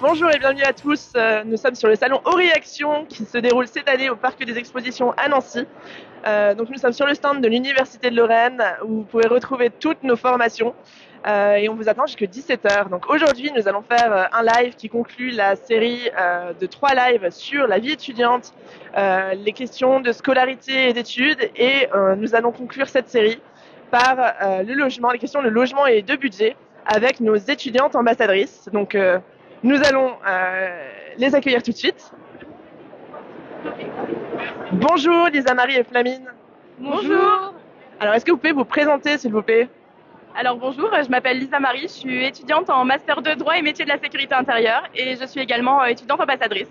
Bonjour et bienvenue à tous. Nous sommes sur le salon Auriaction qui se déroule cette année au Parc des Expositions à Nancy. Donc nous sommes sur le stand de l'Université de Lorraine où vous pouvez retrouver toutes nos formations et on vous attend jusqu'à 17h. Donc aujourd'hui nous allons faire un live qui conclut la série de 3 lives sur la vie étudiante, les questions de scolarité et d'études et nous allons conclure cette série par le logement, les questions de logement et de budget avec nos étudiantes ambassadrices. Donc nous allons les accueillir tout de suite. Bonjour Lisa Marie et Flamine. Bonjour. Alors est-ce que vous pouvez vous présenter s'il vous plaît? Alors bonjour, je m'appelle Lisa Marie, je suis étudiante en Master 2 droit et métiers de la sécurité intérieure et je suis également étudiante ambassadrice.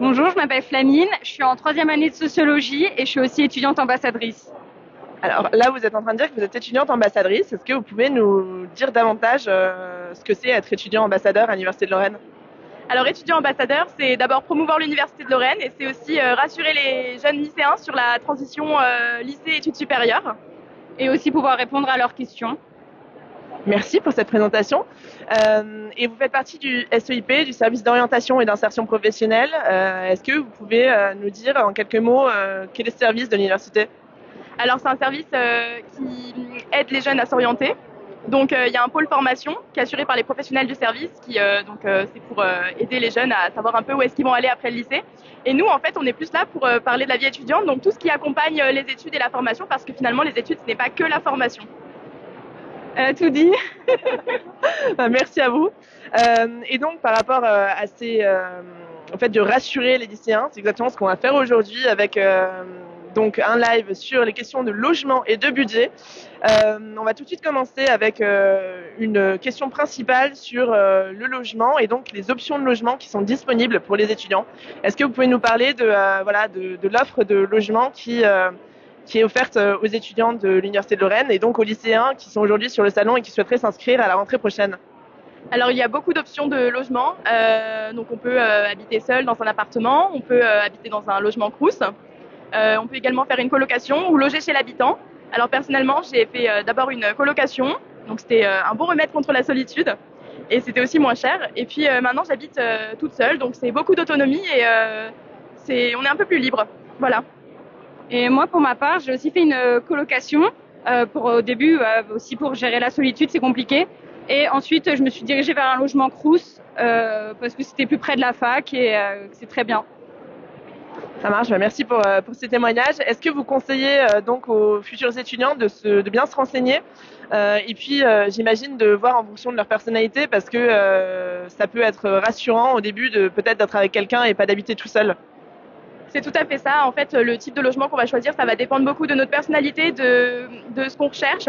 Bonjour, je m'appelle Flamine, je suis en 3e année de sociologie et je suis aussi étudiante ambassadrice. Alors là vous êtes en train de dire que vous êtes étudiante ambassadrice, est-ce que vous pouvez nous dire davantage ce que c'est être étudiant ambassadeur à l'Université de Lorraine? Alors étudiant ambassadeur, c'est d'abord promouvoir l'Université de Lorraine et c'est aussi rassurer les jeunes lycéens sur la transition lycée-études supérieures. Et aussi pouvoir répondre à leurs questions. Merci pour cette présentation. Et vous faites partie du SEIP, du service d'orientation et d'insertion professionnelle. Est-ce que vous pouvez nous dire en quelques mots quel est ce service de l'université? Alors c'est un service qui aide les jeunes à s'orienter. Donc il y a un pôle formation qui est assuré par les professionnels du service qui c'est pour aider les jeunes à savoir un peu où est-ce qu'ils vont aller après le lycée. Et nous en fait on est plus là pour parler de la vie étudiante, donc tout ce qui accompagne les études et la formation parce que finalement les études ce n'est pas que la formation. Tout dit. Merci à vous. Et donc par rapport à ces en fait de rassurer les lycéens, c'est exactement ce qu'on va faire aujourd'hui avec donc un live sur les questions de logement et de budget. On va tout de suite commencer avec une question principale sur le logement et donc les options de logement qui sont disponibles pour les étudiants. Est-ce que vous pouvez nous parler de l'offre de logement qui est offerte aux étudiants de l'Université de Lorraine et donc aux lycéens qui sont aujourd'hui sur le salon et qui souhaiteraient s'inscrire à la rentrée prochaine? Alors il y a beaucoup d'options de logement. Donc on peut habiter seul dans un appartement, on peut habiter dans un logement crous. On peut également faire une colocation ou loger chez l'habitant. Alors personnellement, j'ai fait d'abord une colocation, donc c'était un bon remède contre la solitude et c'était aussi moins cher. Et puis maintenant, j'habite toute seule, donc c'est beaucoup d'autonomie et on est un peu plus libre. Voilà. Et moi, pour ma part, j'ai aussi fait une colocation. Au début, aussi pour gérer la solitude, c'est compliqué. Et ensuite, je me suis dirigée vers un logement crous parce que c'était plus près de la fac et c'est très bien. Ça marche, merci pour ces témoignages. Est-ce que vous conseillez donc aux futurs étudiants de bien se renseigner et puis j'imagine de voir en fonction de leur personnalité parce que ça peut être rassurant au début de peut-être d'être avec quelqu'un et pas d'habiter tout seul? C'est tout à fait ça. En fait, le type de logement qu'on va choisir, ça va dépendre beaucoup de notre personnalité, de ce qu'on recherche.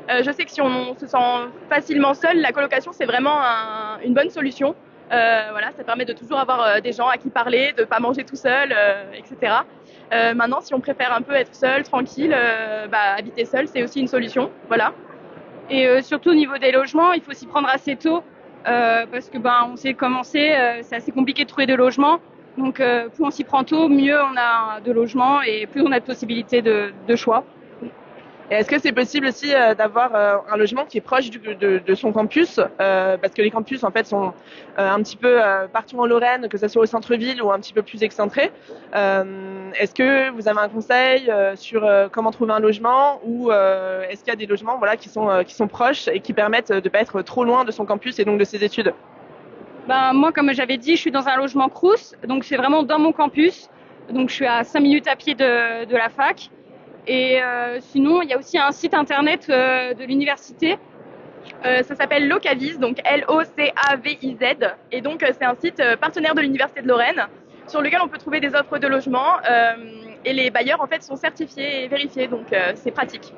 Je sais que si on se sent facilement seul, la colocation, c'est vraiment une bonne solution. Voilà, ça permet de toujours avoir des gens à qui parler, de pas manger tout seul, etc. Maintenant, si on préfère un peu être seul, tranquille, habiter seul, c'est aussi une solution. Voilà. Et surtout au niveau des logements, il faut s'y prendre assez tôt parce que on sait comment c'est assez compliqué de trouver de logements. Donc plus on s'y prend tôt, mieux on a de logements et plus on a de possibilités de choix. Et est-ce que c'est possible aussi d'avoir un logement qui est proche de son campus parce que les campus en fait sont un petit peu partout en Lorraine, que ce soit au centre-ville ou un petit peu plus excentré. Est-ce que vous avez un conseil sur comment trouver un logement ou est-ce qu'il y a des logements qui sont proches et qui permettent de pas être trop loin de son campus et donc de ses études? Moi, comme j'avais dit, je suis dans un logement crous, donc c'est vraiment dans mon campus. Donc je suis à 5 minutes à pied de la fac. Et sinon, il y a aussi un site internet de l'université. Ça s'appelle Locaviz, donc Locaviz. Et donc c'est un site partenaire de l'Université de Lorraine sur lequel on peut trouver des offres de logement. Et les bailleurs en fait sont certifiés et vérifiés, donc c'est pratique.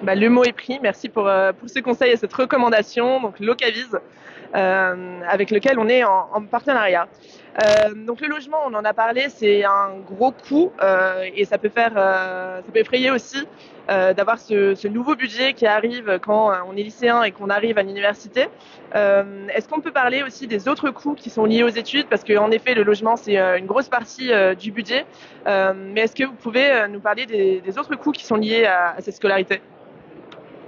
Le mot est pris. Merci pour ce conseil et cette recommandation. Donc Locaviz, avec lequel on est en partenariat. Donc le logement, on en a parlé, c'est un gros coût et ça peut effrayer aussi d'avoir ce nouveau budget qui arrive quand on est lycéen et qu'on arrive à l'université. Est-ce qu'on peut parler aussi des autres coûts qui sont liés aux études? Parce qu'en effet, le logement, c'est une grosse partie du budget. Mais est-ce que vous pouvez nous parler des autres coûts qui sont liés à cette scolarité?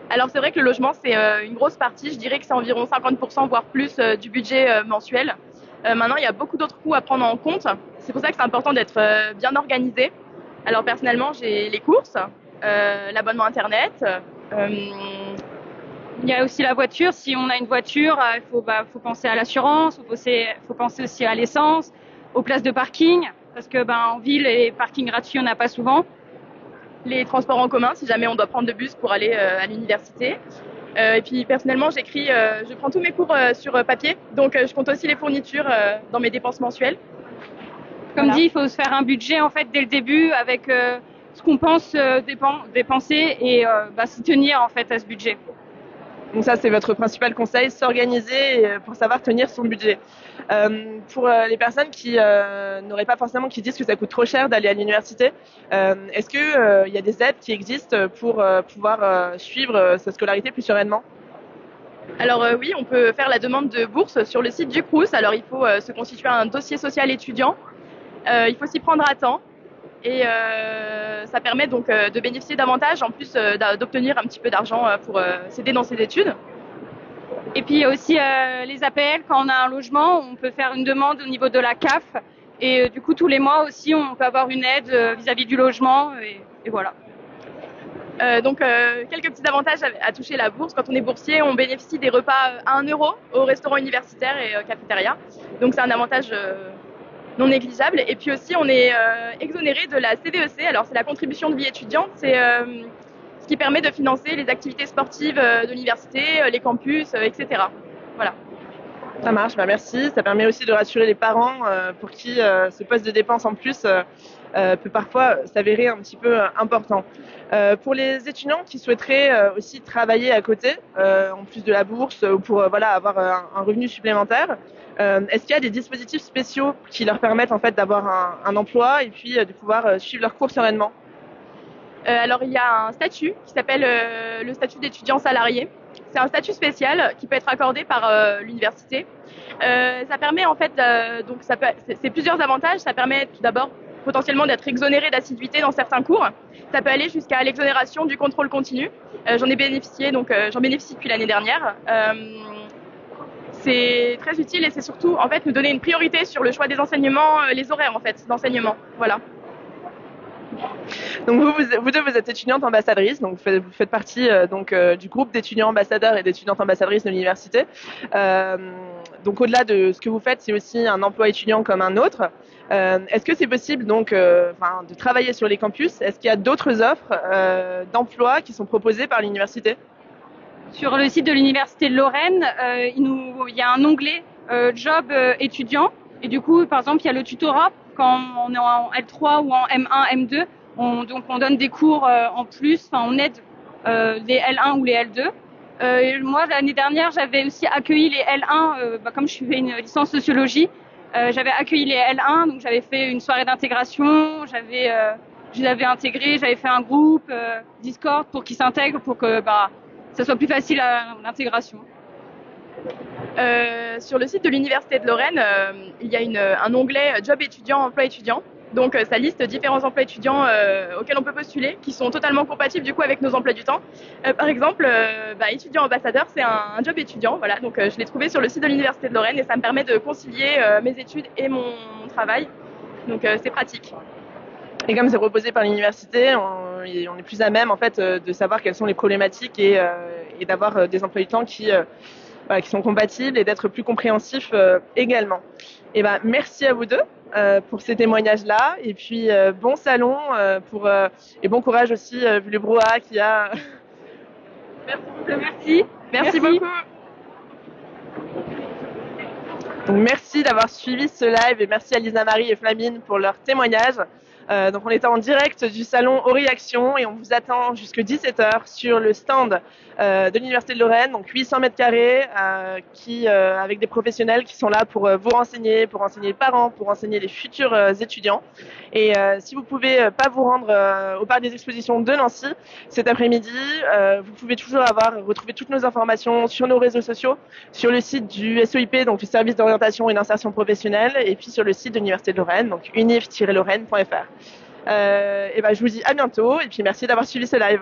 Alors c'est vrai que le logement, c'est une grosse partie. Je dirais que c'est environ 50%, voire plus, du budget mensuel. Maintenant, il y a beaucoup d'autres coûts à prendre en compte. C'est pour ça que c'est important d'être bien organisé. Alors personnellement, j'ai les courses, l'abonnement Internet. Il y a aussi la voiture. Si on a une voiture, il faut penser à l'assurance, faut penser aussi à l'essence, aux places de parking, parce que en ville, les parkings gratuits, on n'a pas souvent. Les transports en commun, si jamais on doit prendre le bus pour aller à l'université. Et puis personnellement, je prends tous mes cours sur papier, donc je compte aussi les fournitures dans mes dépenses mensuelles. Comme dit, il faut se faire un budget en fait dès le début avec ce qu'on pense dépenser et s'y tenir en fait à ce budget. Donc ça, c'est votre principal conseil, s'organiser pour savoir tenir son budget. Pour les personnes qui n'auraient pas forcément, qui disent que ça coûte trop cher d'aller à l'université, est-ce que il y a des aides qui existent pour pouvoir suivre sa scolarité plus sereinement? Alors oui, on peut faire la demande de bourse sur le site du Crous. Alors il faut se constituer un dossier social étudiant. Il faut s'y prendre à temps. Et ça permet donc de bénéficier davantage, en plus d'obtenir un petit peu d'argent pour s'aider dans ses études. Et puis il y a aussi les APL, quand on a un logement, on peut faire une demande au niveau de la CAF. Et du coup, tous les mois aussi, on peut avoir une aide vis-à-vis du logement. Et voilà. Donc quelques petits avantages à toucher la bourse. Quand on est boursier, on bénéficie des repas à 1 € au restaurant universitaire et cafétéria. Donc c'est un avantage non négligeable. Et puis aussi, on est exonéré de la CVEC. Alors c'est la contribution de vie étudiante. C'est ce qui permet de financer les activités sportives de l'université, les campus, etc. Voilà. Ça marche, merci. Ça permet aussi de rassurer les parents pour qui ce poste de dépense en plus peut parfois s'avérer un petit peu important. Pour les étudiants qui souhaiteraient aussi travailler à côté, en plus de la bourse, ou pour avoir un revenu supplémentaire, est-ce qu'il y a des dispositifs spéciaux qui leur permettent en fait d'avoir un emploi et puis de pouvoir suivre leurs cours sereinement? Alors il y a un statut qui s'appelle le statut d'étudiant salarié. C'est un statut spécial qui peut être accordé par l'université. Ça permet en fait, c'est plusieurs avantages. Ça permet tout d'abord potentiellement d'être exonéré d'assiduité dans certains cours. Ça peut aller jusqu'à l'exonération du contrôle continu. J'en bénéficie depuis l'année dernière. C'est très utile et c'est surtout en fait nous donner une priorité sur le choix des enseignements, les horaires en fait d'enseignement. Voilà. Donc vous deux, vous êtes étudiante ambassadrice, donc vous faites partie du groupe d'étudiants ambassadeurs et d'étudiantes ambassadrices de l'université. Donc au-delà de ce que vous faites, c'est aussi un emploi étudiant comme un autre. Est-ce que c'est possible donc de travailler sur les campus? Est-ce qu'il y a d'autres offres d'emploi qui sont proposées par l'université? Sur le site de l'université de Lorraine, il y a un onglet job étudiant et du coup, par exemple, il y a le tutorat quand on est en L3 ou en M1, M2. On donne des cours en plus, on aide les L1 ou les L2. Moi, l'année dernière, j'avais aussi accueilli les L1, comme je fais une licence sociologie, j'avais accueilli les L1, donc j'avais fait une soirée d'intégration, je les avais intégrés, j'avais fait un groupe Discord pour qu'ils s'intègrent, pour que ça soit plus facile à l'intégration. Sur le site de l'Université de Lorraine, il y a un onglet Job étudiant, emploi étudiant. Donc ça liste différents emplois étudiants auxquels on peut postuler, qui sont totalement compatibles du coup avec nos emplois du temps. Par exemple, étudiant ambassadeur, c'est un job étudiant. Voilà, donc je l'ai trouvé sur le site de l'Université de Lorraine et ça me permet de concilier mes études et mon travail. Donc c'est pratique. Et comme c'est proposé par l'université, on est plus à même en fait de savoir quelles sont les problématiques et d'avoir des emplois du temps qui sont compatibles et d'être plus compréhensifs également. Et merci à vous deux pour ces témoignages-là et puis bon salon et bon courage aussi vu le brouhaha qu'il y a. Merci beaucoup. Donc merci d'avoir suivi ce live et merci à Lisa Marie et Flamine pour leur témoignage. Donc on était en direct du salon Ori Action et on vous attend jusqu'à 17h sur le stand de l'Université de Lorraine, donc 800 mètres carrés, avec des professionnels qui sont là pour vous renseigner, pour renseigner les parents, pour renseigner les futurs étudiants. Et si vous pouvez pas vous rendre au parc des expositions de Nancy cet après-midi, vous pouvez toujours retrouver toutes nos informations sur nos réseaux sociaux, sur le site du SOIP, donc le service d'orientation et d'insertion professionnelle, et puis sur le site de l'Université de Lorraine, donc unif-lorraine.fr. Je vous dis à bientôt et puis merci d'avoir suivi ce live.